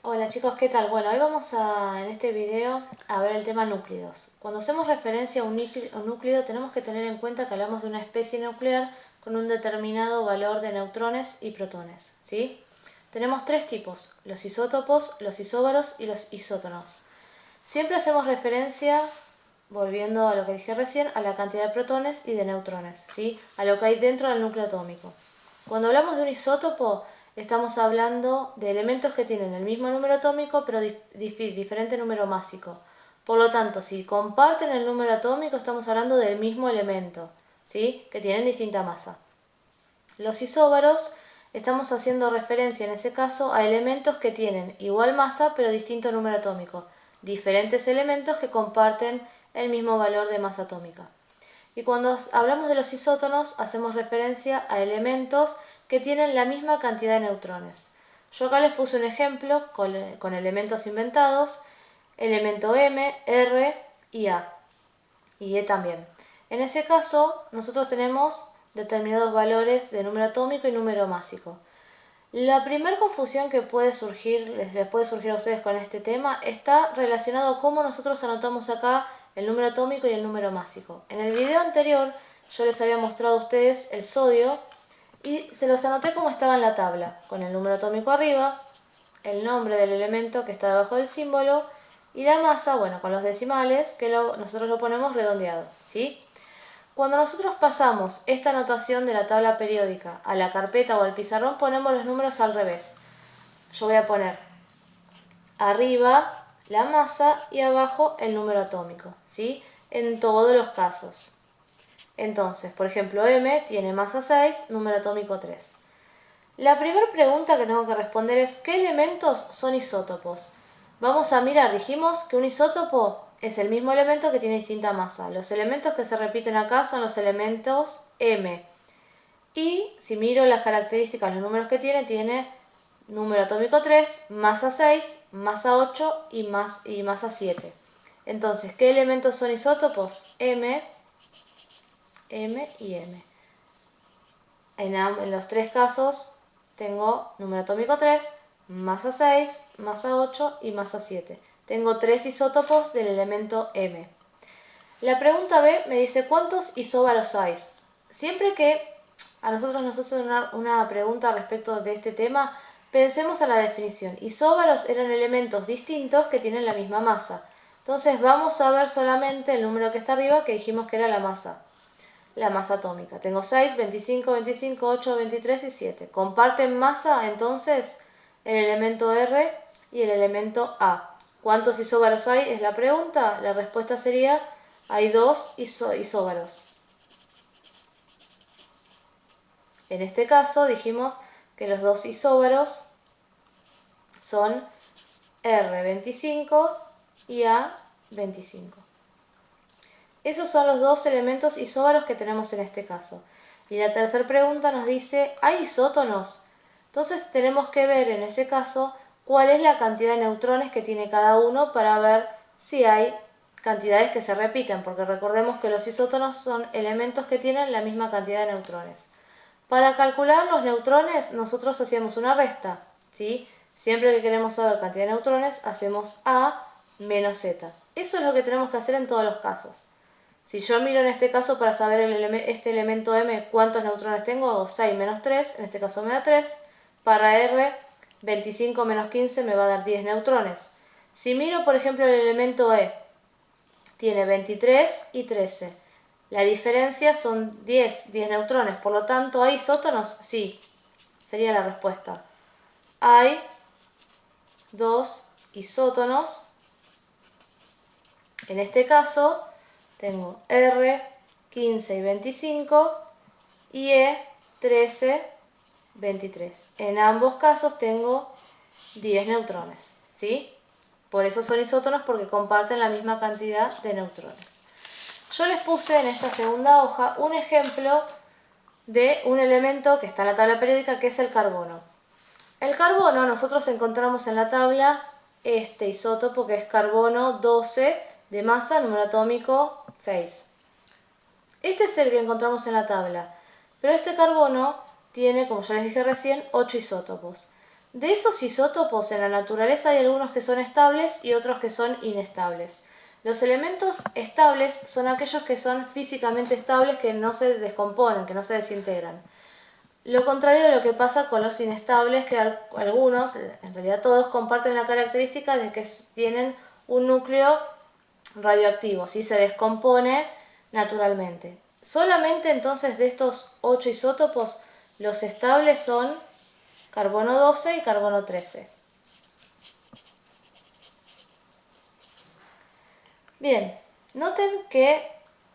Hola chicos, ¿qué tal? Bueno, hoy vamos en este video a ver el tema núclidos. Cuando hacemos referencia a un núclido tenemos que tener en cuenta que hablamos de una especie nuclear con un determinado valor de neutrones y protones, ¿sí? Tenemos tres tipos, los isótopos, los isóbaros y los isótonos. Siempre hacemos referencia, volviendo a lo que dije recién, a la cantidad de protones y de neutrones, ¿sí? A lo que hay dentro del núcleo atómico. Cuando hablamos de un isótopo, estamos hablando de elementos que tienen el mismo número atómico pero diferente número másico. Por lo tanto, si comparten el número atómico, estamos hablando del mismo elemento, ¿sí? Que tienen distinta masa. Los isóbaros, estamos haciendo referencia en ese caso a elementos que tienen igual masa pero distinto número atómico. Diferentes elementos que comparten el mismo valor de masa atómica. Y cuando hablamos de los isótonos, hacemos referencia a elementos que tienen la misma cantidad de neutrones. Yo acá les puse un ejemplo con elementos inventados, elemento M, R y A, y E también. En ese caso, nosotros tenemos determinados valores de número atómico y número másico. La primera confusión que puede surgir, les puede surgir a ustedes con este tema, está relacionado a cómo nosotros anotamos acá el número atómico y el número másico. En el video anterior yo les había mostrado a ustedes el sodio y se los anoté como estaba en la tabla, con el número atómico arriba, el nombre del elemento que está debajo del símbolo y la masa, bueno, con los decimales, que nosotros lo ponemos redondeado, ¿sí? Cuando nosotros pasamos esta anotación de la tabla periódica a la carpeta o al pizarrón, ponemos los números al revés. Yo voy a poner arriba la masa y abajo el número atómico, ¿sí? En todos los casos. Entonces, por ejemplo, M tiene masa 6, número atómico 3. La primera pregunta que tengo que responder es ¿qué elementos son isótopos? Vamos a mirar, dijimos que un isótopo es el mismo elemento que tiene distinta masa. Los elementos que se repiten acá son los elementos M. Y si miro las características, los números que tiene número atómico 3, masa 6, masa 8 y masa 7. Entonces, ¿qué elementos son isótopos? M, M y M. En los tres casos tengo número atómico 3, masa 6, masa 8 y masa 7. Tengo tres isótopos del elemento M. La pregunta B me dice ¿cuántos isóbaros hay? Siempre que a nosotros nos hacen una pregunta respecto de este tema, pensemos en la definición. Isóbaros eran elementos distintos que tienen la misma masa. Entonces vamos a ver solamente el número que está arriba que dijimos que era la masa atómica. Tengo 6, 25, 25, 8, 23 y 7. ¿Comparten masa entonces el elemento R y el elemento A? ¿Cuántos isóbaros hay? Es la pregunta. La respuesta sería, hay dos isóbaros. En este caso dijimos que los dos isóbaros son R25 y A25. Esos son los dos elementos isóbaros que tenemos en este caso. Y la tercera pregunta nos dice, ¿hay isótonos? Entonces tenemos que ver en ese caso cuál es la cantidad de neutrones que tiene cada uno para ver si hay cantidades que se repiten, porque recordemos que los isótonos son elementos que tienen la misma cantidad de neutrones. Para calcular los neutrones nosotros hacemos una resta, ¿sí? Siempre que queremos saber cantidad de neutrones hacemos A menos Z. Eso es lo que tenemos que hacer en todos los casos. Si yo miro en este caso para saber este elemento M cuántos neutrones tengo, hago 6 menos 3, en este caso me da 3. Para R, 25 menos 15 me va a dar 10 neutrones. Si miro por ejemplo el elemento E, tiene 23 y 13. La diferencia son 10 neutrones, por lo tanto, ¿hay isótonos? Sí, sería la respuesta. Hay dos isótonos. En este caso, tengo R, 15 y 25 y E, 13, 23. En ambos casos tengo 10 neutrones, ¿sí? Por eso son isótonos, porque comparten la misma cantidad de neutrones. Yo les puse en esta segunda hoja un ejemplo de un elemento que está en la tabla periódica, que es el carbono. El carbono, nosotros encontramos en la tabla este isótopo que es carbono 12 de masa, número atómico 6. Este es el que encontramos en la tabla, pero este carbono tiene, como ya les dije recién, 8 isótopos. De esos isótopos en la naturaleza hay algunos que son estables y otros que son inestables. Los elementos estables son aquellos que son físicamente estables, que no se descomponen, que no se desintegran. Lo contrario de lo que pasa con los inestables, que algunos, en realidad todos, comparten la característica de que tienen un núcleo radioactivo, ¿sí? Se descompone naturalmente. Solamente entonces de estos 8 isótopos, los estables son carbono 12 y carbono 13. Bien, noten que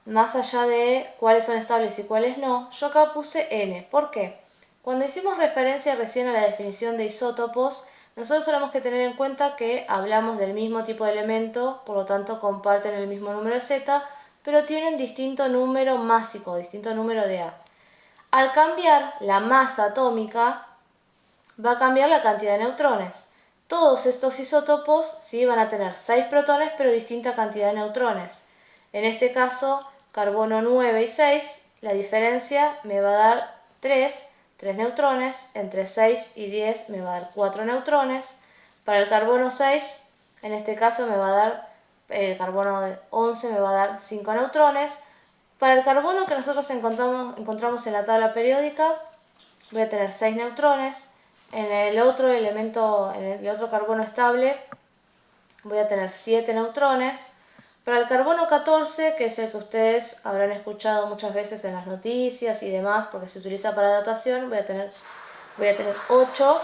más allá de cuáles son estables y cuáles no, yo acá puse N. ¿Por qué? Cuando hicimos referencia recién a la definición de isótopos, nosotros tenemos que tener en cuenta que hablamos del mismo tipo de elemento, por lo tanto comparten el mismo número de Z, pero tienen distinto número másico, distinto número de A. Al cambiar la masa atómica, va a cambiar la cantidad de neutrones. Todos estos isótopos sí van a tener 6 protones, pero distinta cantidad de neutrones. En este caso, carbono 9 y 6, la diferencia me va a dar 3 neutrones, entre 6 y 10 me va a dar 4 neutrones. Para el carbono 6, en este caso me va a dar, el carbono 11 me va a dar 5 neutrones. Para el carbono que nosotros encontramos en la tabla periódica, voy a tener 6 neutrones. En el otro elemento, en el otro carbono estable, voy a tener 7 neutrones. Para el carbono 14, que es el que ustedes habrán escuchado muchas veces en las noticias y demás, porque se utiliza para datación, voy a tener 8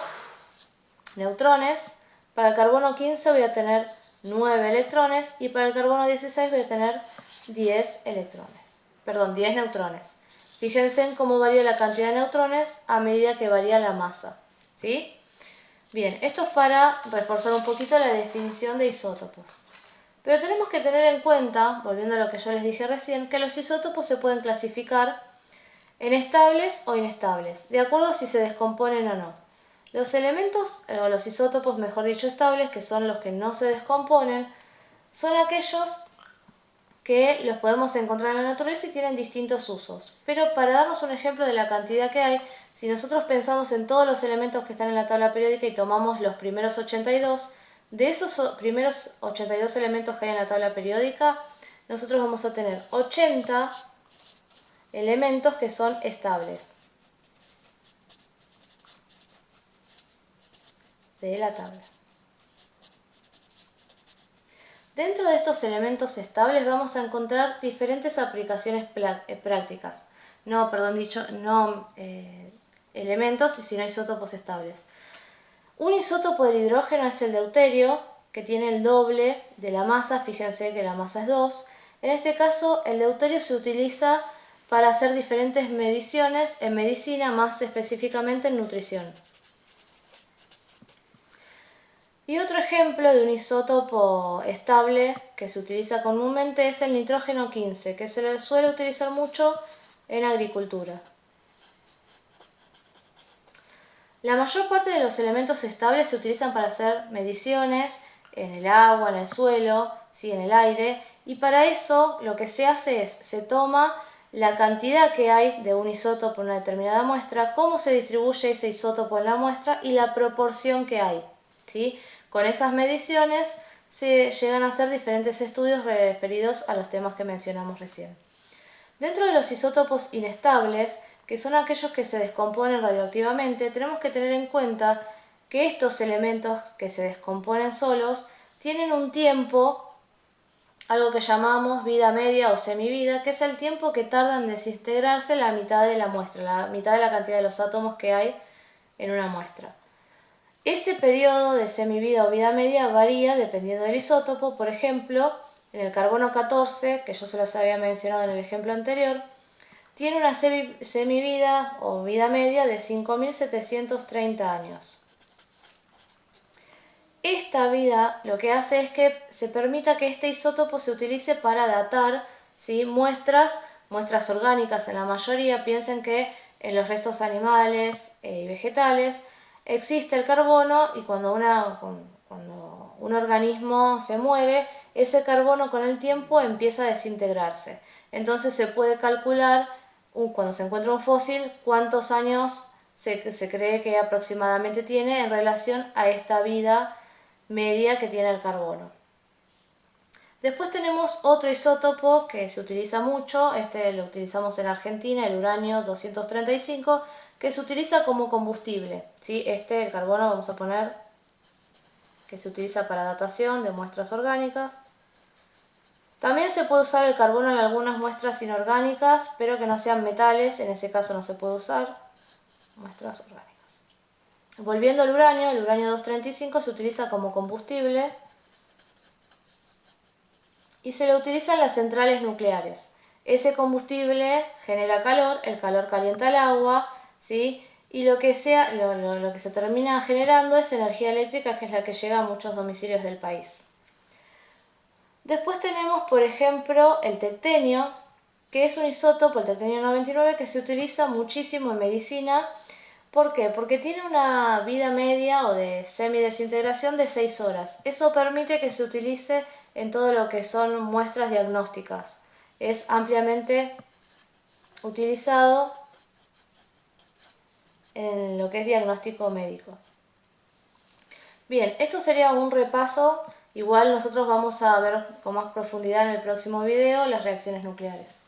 neutrones. Para el carbono 15 voy a tener 9 electrones y para el carbono 16 voy a tener 10 neutrones. Fíjense en cómo varía la cantidad de neutrones a medida que varía la masa, ¿sí? Bien, esto es para reforzar un poquito la definición de isótopos. Pero tenemos que tener en cuenta, volviendo a lo que yo les dije recién, que los isótopos se pueden clasificar en estables o inestables, de acuerdo a si se descomponen o no. Los elementos, o los isótopos mejor dicho estables, que son los que no se descomponen, son aquellos que los podemos encontrar en la naturaleza y tienen distintos usos. Pero para darnos un ejemplo de la cantidad que hay, si nosotros pensamos en todos los elementos que están en la tabla periódica y tomamos los primeros 82, de esos primeros 82 elementos que hay en la tabla periódica, nosotros vamos a tener 80 elementos que son estables de la tabla. Dentro de estos elementos estables vamos a encontrar diferentes aplicaciones prácticas. Elementos, sino isótopos estables. Un isótopo del hidrógeno es el deuterio, que tiene el doble de la masa. Fíjense que la masa es 2. En este caso, el deuterio se utiliza para hacer diferentes mediciones en medicina, más específicamente en nutrición. Y otro ejemplo de un isótopo estable que se utiliza comúnmente es el nitrógeno 15, que se le suele utilizar mucho en agricultura. La mayor parte de los elementos estables se utilizan para hacer mediciones en el agua, en el suelo, ¿sí? En el aire, y para eso lo que se hace es, se toma la cantidad que hay de un isótopo en una determinada muestra, cómo se distribuye ese isótopo en la muestra y la proporción que hay, ¿sí? Con esas mediciones se llegan a hacer diferentes estudios referidos a los temas que mencionamos recién. Dentro de los isótopos inestables, que son aquellos que se descomponen radioactivamente, tenemos que tener en cuenta que estos elementos que se descomponen solos tienen un tiempo, algo que llamamos vida media o semivida, que es el tiempo que tarda en desintegrarse la mitad de la muestra, la mitad de la cantidad de los átomos que hay en una muestra. Ese periodo de semivida o vida media varía dependiendo del isótopo. Por ejemplo, en el carbono 14, que yo se los había mencionado en el ejemplo anterior, tiene una semivida o vida media de 5.730 años. Esta vida lo que hace es que se permita que este isótopo se utilice para datar, ¿sí? muestras orgánicas en la mayoría. Piensen que en los restos animales y vegetales existe el carbono, y cuando un organismo se muere, ese carbono con el tiempo empieza a desintegrarse. Entonces se puede calcular, cuando se encuentra un fósil, cuántos años se cree que aproximadamente tiene en relación a esta vida media que tiene el carbono. Después tenemos otro isótopo que se utiliza mucho, este lo utilizamos en Argentina, el uranio 235, que se utiliza como combustible. ¿Sí? El carbono, vamos a poner que se utiliza para datación de muestras orgánicas. También se puede usar el carbono en algunas muestras inorgánicas, pero que no sean metales, en ese caso no se puede usar muestras orgánicas. Volviendo al uranio, el uranio 235 se utiliza como combustible y se lo utiliza en las centrales nucleares. Ese combustible genera calor, el calor calienta el agua, ¿sí? Y lo que se termina generando es energía eléctrica, que es la que llega a muchos domicilios del país. Después tenemos, por ejemplo, el tectenio, que es un isótopo, el tectenio 99, que se utiliza muchísimo en medicina. ¿Por qué? Porque tiene una vida media o de semidesintegración de 6 horas. Eso permite que se utilice en todo lo que son muestras diagnósticas. Es ampliamente utilizado en lo que es diagnóstico médico. Bien, esto sería un repaso. Igual nosotros vamos a ver con más profundidad en el próximo video las reacciones nucleares.